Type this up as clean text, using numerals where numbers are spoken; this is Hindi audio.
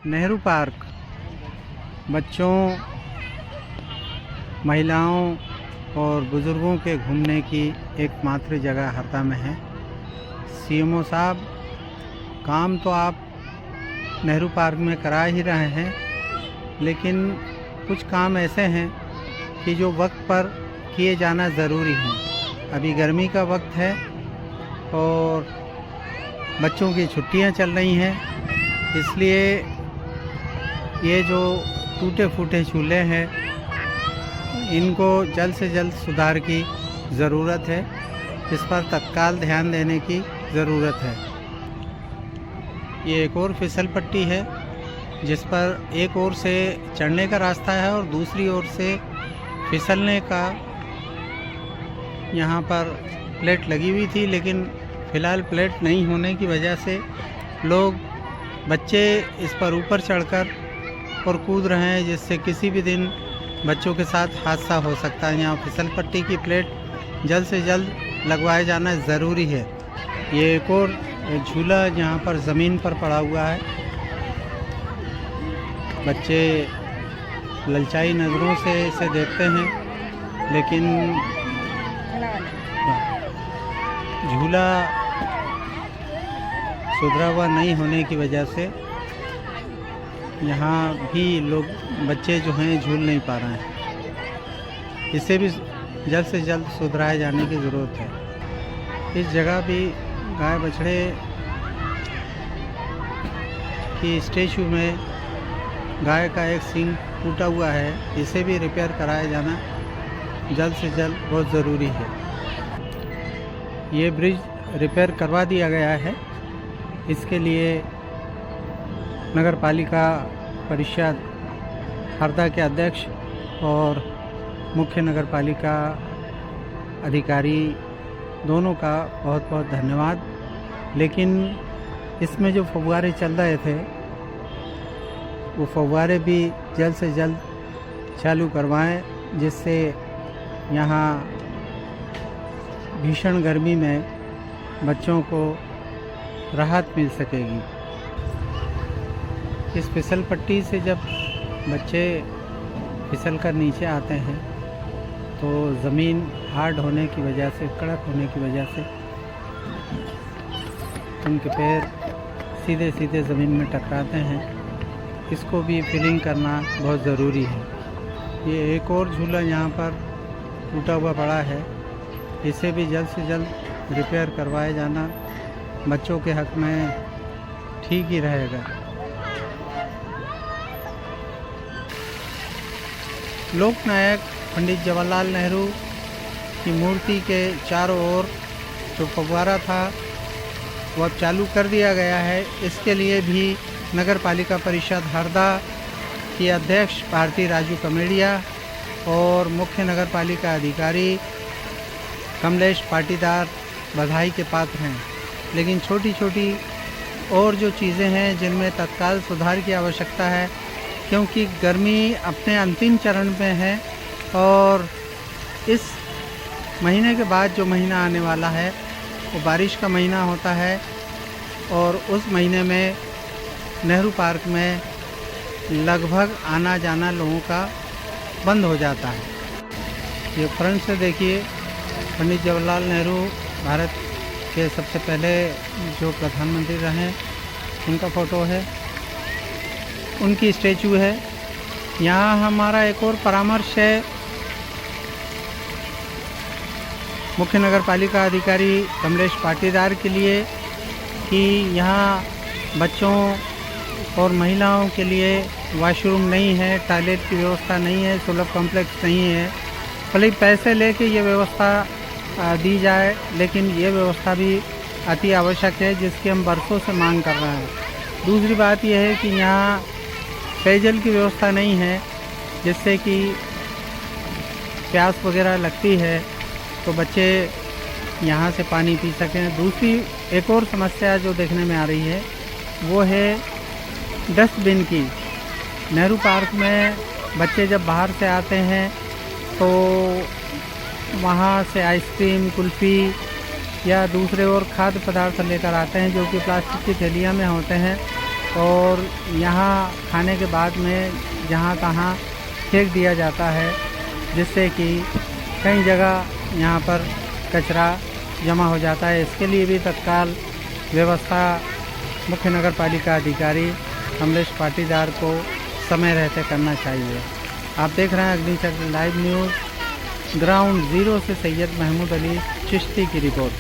नेहरू पार्क बच्चों, महिलाओं और बुज़ुर्गों के घूमने की एकमात्र जगह हरदा में है। सीएमओ साहब, काम तो आप नेहरू पार्क में करा ही रहे हैं, लेकिन कुछ काम ऐसे हैं कि जो वक्त पर किए जाना ज़रूरी है। अभी गर्मी का वक्त है और बच्चों की छुट्टियां चल रही हैं, इसलिए ये जो टूटे फूटे झूले हैं इनको जल्द से जल्द सुधार की ज़रूरत है। इस पर तत्काल ध्यान देने की ज़रूरत है। ये एक और फिसल पट्टी है जिस पर एक ओर से चढ़ने का रास्ता है और दूसरी ओर से फिसलने का यहाँ पर प्लेट लगी हुई थी, लेकिन फ़िलहाल प्लेट नहीं होने की वजह से बच्चे इस पर ऊपर चढ़कर और कूद रहे हैं, जिससे किसी भी दिन बच्चों के साथ हादसा हो सकता है। यहाँ फिसल पट्टी की प्लेट जल्द से जल्द लगवाया जाना ज़रूरी है। ये एक और झूला यहाँ पर ज़मीन पर पड़ा हुआ है। बच्चे ललचाई नज़रों से इसे देखते हैं, लेकिन झूला सुधरा हुआ नहीं होने की वजह से यहाँ भी बच्चे जो हैं झूल नहीं पा रहे हैं। इसे भी जल्द से जल्द सुधराए जाने की ज़रूरत है। इस जगह भी गाय बछड़े की स्टैचू में गाय का एक सींग टूटा हुआ है, इसे भी रिपेयर कराया जाना जल्द से जल्द बहुत ज़रूरी है। ये ब्रिज रिपेयर करवा दिया गया है। इसके लिए नगर पालिका परिषद हरदा के अध्यक्ष और मुख्य नगर पालिका अधिकारी दोनों का बहुत बहुत धन्यवाद। लेकिन इसमें जो फव्वारे चल रहे थे वो फव्वारे भी जल्द से जल्द चालू करवाएं, जिससे यहाँ भीषण गर्मी में बच्चों को राहत मिल सकेगी। इस फिसल पट्टी से जब बच्चे फिसल कर नीचे आते हैं तो ज़मीन हार्ड होने की वजह से, कड़क होने की वजह से उनके पैर सीधे सीधे ज़मीन में टकराते हैं। इसको भी फिलिंग करना बहुत ज़रूरी है। ये एक और झूला यहाँ पर टूटा हुआ पड़ा है, इसे भी जल्द से जल्द रिपेयर करवाया जाना बच्चों के हक़ में ठीक ही रहेगा। लोकनायक पंडित जवाहरलाल नेहरू की मूर्ति के चारों ओर जो फव्वारा था वो अब चालू कर दिया गया है। इसके लिए भी नगर पालिका परिषद हरदा की अध्यक्ष भारती राजू कमेड़िया और मुख्य नगर पालिका अधिकारी कमलेश पाटीदार बधाई के पात्र हैं। लेकिन छोटी छोटी और जो चीज़ें हैं जिनमें तत्काल सुधार की आवश्यकता है, क्योंकि गर्मी अपने अंतिम चरण में है और इस महीने के बाद जो महीना आने वाला है वो बारिश का महीना होता है और उस महीने में नेहरू पार्क में लगभग आना जाना लोगों का बंद हो जाता है। ये फ्रंट से देखिए, पंडित जवाहरलाल नेहरू भारत के सबसे पहले जो प्रधानमंत्री रहे उनका फ़ोटो है, उनकी स्टैचू है। यहाँ हमारा एक और परामर्श है मुख्य नगर पालिका अधिकारी कमलेश पाटीदार के लिए कि यहाँ बच्चों और महिलाओं के लिए वॉशरूम नहीं है, टॉयलेट की व्यवस्था नहीं है, सुलभ कॉम्प्लेक्स नहीं है। भले पैसे लेके ये व्यवस्था दी जाए, लेकिन ये व्यवस्था भी अति आवश्यक है, जिसकी हम बरसों से मांग कर रहे हैं। दूसरी बात यह है कि यहाँ पेयजल की व्यवस्था नहीं है, जिससे कि प्यास वगैरह लगती है तो बच्चे यहाँ से पानी पी सकें। दूसरी एक और समस्या जो देखने में आ रही है वो है डस्टबिन की। नेहरू पार्क में बच्चे जब बाहर से आते हैं तो वहाँ से आइसक्रीम, कुल्फ़ी या दूसरे और खाद्य पदार्थ लेकर आते हैं जो कि प्लास्टिक की थैलियाँ में होते हैं। और यहाँ खाने के बाद में जहाँ तहाँ फेंक दिया जाता है, जिससे कि कई जगह यहाँ पर कचरा जमा हो जाता है। इसके लिए भी तत्काल व्यवस्था मुख्य नगर पालिका अधिकारी कमलेश पाटीदार को समय रहते करना चाहिए। आप देख रहे हैं अग्निचक्र लाइव न्यूज़, ग्राउंड ज़ीरो से सैयद महमूद अली चिश्ती की रिपोर्ट।